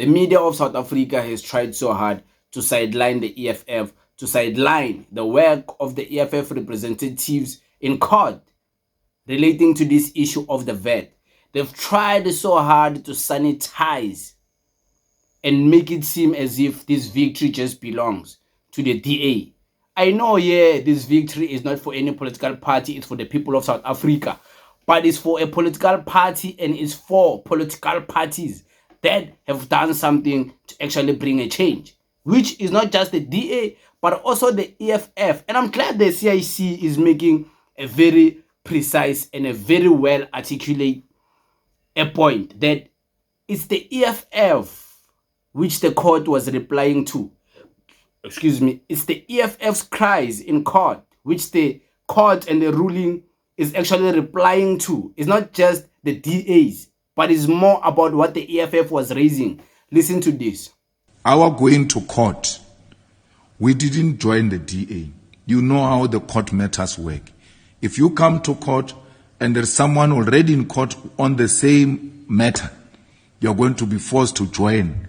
The media of South Africa has tried so hard to sideline the EFF, to sideline the work of the EFF representatives in court relating to this issue of the VAT. They've tried so hard to sanitize and make it seem as if this victory just belongs to the DA. I know, this victory is not for any political party, it's for the people of South Africa. But it's for a political party and it's for political parties that have done something to actually bring a change, which is not just the DA, but also the EFF. And I'm glad the CIC is making a very precise and a very well articulate a point that it's the EFF which the court was replying to. It's the EFF's cries in court which the court and the ruling is actually replying to. It's not just the DAs, but it's more about what the EFF was raising. Listen to this. Our going to court, we didn't join the DA. You know how the court matters work. If you come to court and there's someone already in court on the same matter, you're going to be forced to join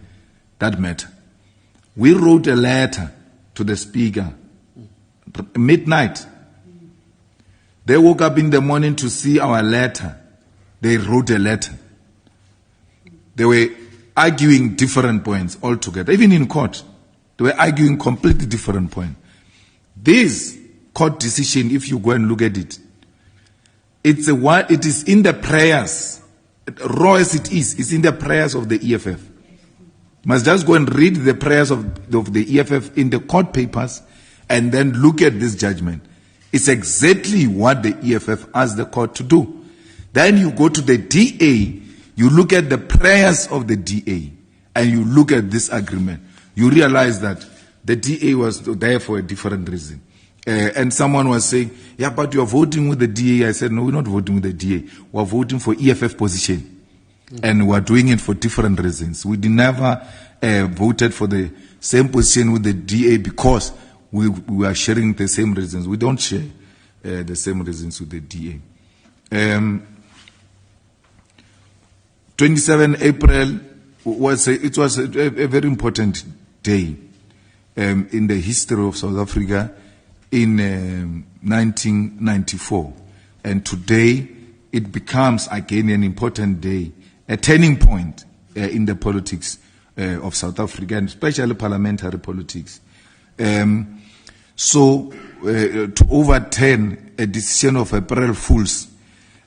that matter. We wrote a letter to the speaker, midnight. They woke up in the morning to see our letter. They wrote a letter. They were arguing different points altogether. Even in court, they were arguing completely different points. This court decision, if you go and look at it, it is in the prayers, raw as it is, it's in the prayers of the EFF. Must just go and read the prayers of the EFF in the court papers and then look at this judgment. It's exactly what the EFF asked the court to do. Then you go to the DA, you look at the prayers of the DA, and you look at this agreement. You realize that the DA was there for a different reason. And someone was saying, yeah, but you're voting with the DA. I said, no, we're not voting with the DA. We're voting for EFF position. And we're doing it for different reasons. We never voted for the same position with the DA because we are sharing the same reasons. We don't share the same reasons with the DA. 27 April was a very important day in the history of South Africa in 1994. And today it becomes again an important day, a turning point in the politics of South Africa, and especially parliamentary politics. So to overturn a decision of April Fools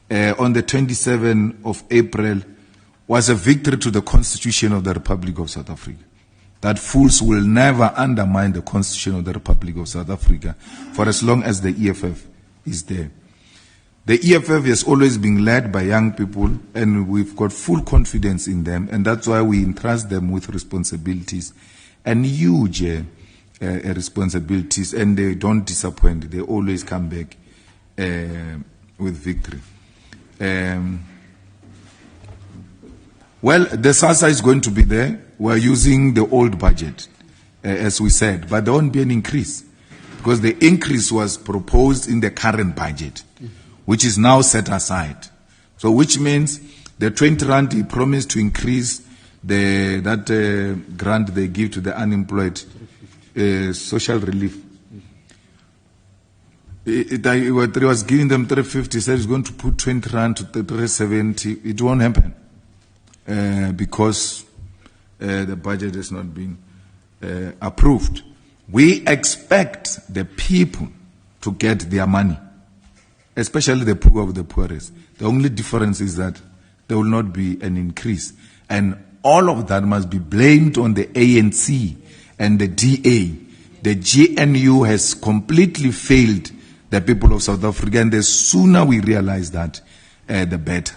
on the 27th of April was a victory to the Constitution of the Republic of South Africa. That fools will never undermine the Constitution of the Republic of South Africa for as long as the EFF is there. The EFF has always been led by young people, and we've got full confidence in them, and that's why we entrust them with responsibilities and huge responsibilities, and they don't disappoint. They always come back with victory. Well, the SASSA is going to be there. We're using the old budget, as we said, but there won't be an increase because the increase was proposed in the current budget, which is now set aside. So which means the 20 rand he promised to increase that grant they give to the unemployed, social relief. It was giving them 350, said it's going to put 20 rand to 370. It won't happen because the budget has not been approved. We expect the people to get their money, especially the poor of the poorest. The only difference is that there will not be an increase. And all of that must be blamed on the ANC and the DA. The GNU has completely failed the people of South Africa, and the sooner we realize that, the better.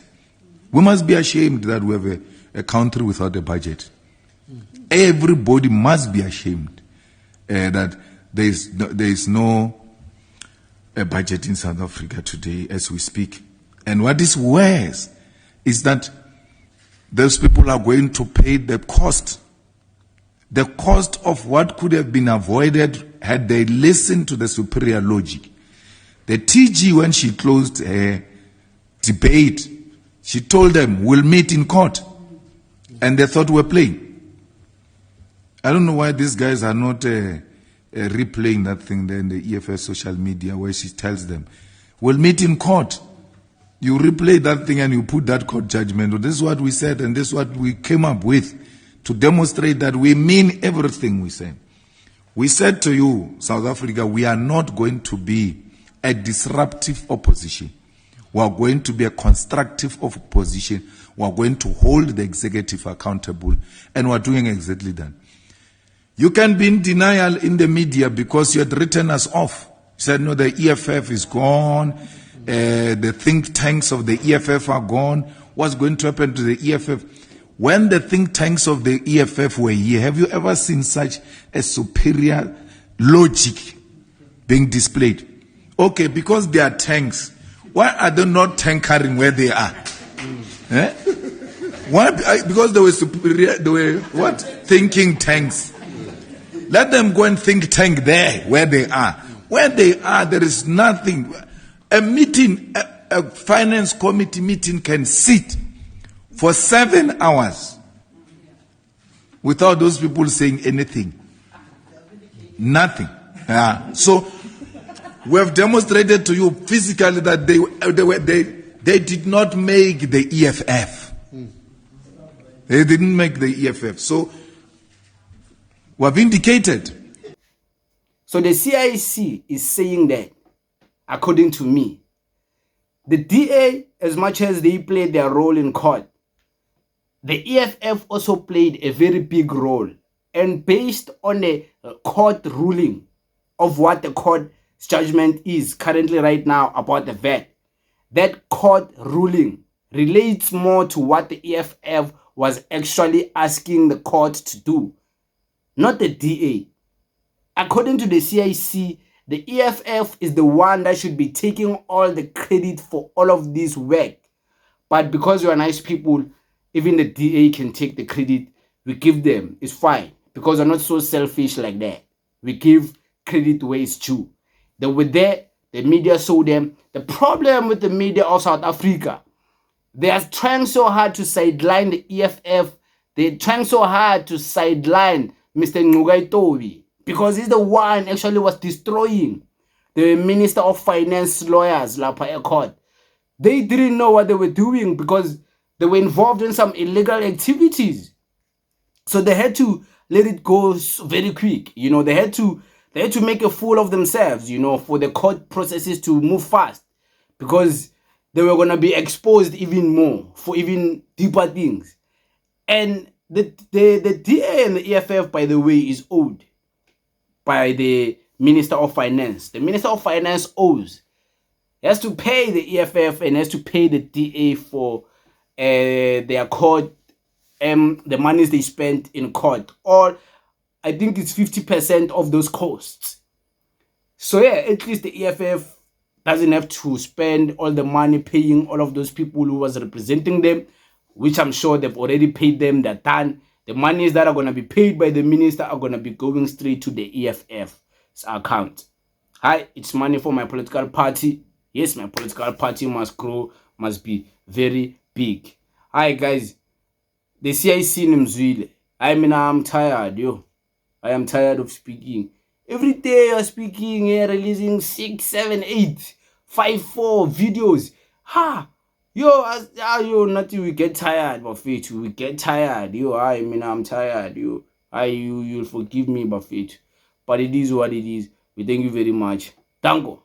We must be ashamed that we have a country without a budget. Everybody must be ashamed that there is no budget in South Africa today as we speak. And what is worse is that those people are going to pay the cost of what could have been avoided had they listened to the superior logic. The TG, when she closed her debate, she told them, we'll meet in court. And they thought we were playing. I don't know why these guys are not replaying that thing there in the EFF social media where she tells them, we'll meet in court. You replay that thing and you put that court judgment. This is what we said and this is what we came up with to demonstrate that we mean everything we say. We said to you, South Africa, we are not going to be a disruptive opposition. We are going to be a constructive opposition. We are going to hold the executive accountable, and we are doing exactly that. You can be in denial in the media because you had written us off. You said, no, the EFF is gone. The think tanks of the EFF are gone. What's going to happen to the EFF? When the think tanks of the EFF were here, have you ever seen such a superior logic being displayed? Okay, because they are tanks, why are they not tankering where they are? Eh? Why? Because they were superior, they were what? Thinking tanks. Let them go and think tank there, where they are. Where they are, there is nothing. A meeting, a finance committee meeting can sit for 7 hours without those people saying anything. Nothing. So we have demonstrated to you physically that they did not make the EFF. They didn't make the EFF. So we have indicated. So the CIC is saying that, according to me, the DA, as much as they played their role in court, the EFF also played a very big role. And based on the court ruling of what the court's judgment is currently right now about the VAT, that court ruling relates more to what the EFF was actually asking the court to do, not the DA. According to the CIC, the EFF is the one that should be taking all the credit for all of this work. But because you are nice people, even the DA can take the credit. We give them. It's fine. Because we're not so selfish like that. We give credit where it's due. They were there. The media saw them. The problem with the media of South Africa, they are trying so hard to sideline the EFF. They're trying so hard to sideline Mr. Ngugaitobi, because he's the one actually was destroying the Minister of Finance lawyers, Lapa Court. They didn't know what they were doing because they were involved in some illegal activities. So they had to let it go very quick. You know, they had to make a fool of themselves, you know, for the court processes to move fast, because they were going to be exposed even more for even deeper things. And the DA and the EFF, by the way, is owed by the Minister of Finance. The Minister of Finance owes. He has to pay the EFF and has to pay the DA for their court, the monies they spent in court. Or I think it's 50% of those costs. So yeah, at least the EFF doesn't have to spend all the money paying all of those people who was representing them, which I'm sure they've already paid them. They're done. The monies that are going to be paid by the minister are going to be going straight to the EFF's account. Hi, it's money for my political party. Yes, my political party must grow, must be very big. Hi, guys. The CIC Nimzwile. I mean, I'm tired, yo. I am tired of speaking. Every day you're speaking, you're releasing 6, 7, 8, 5, 4 videos. Yo, nothing. We get tired, Buffett. We get tired. Yo, I mean, I'm tired. Yo, you'll forgive me, Buffett. But it is what it is. We thank you very much. Tango.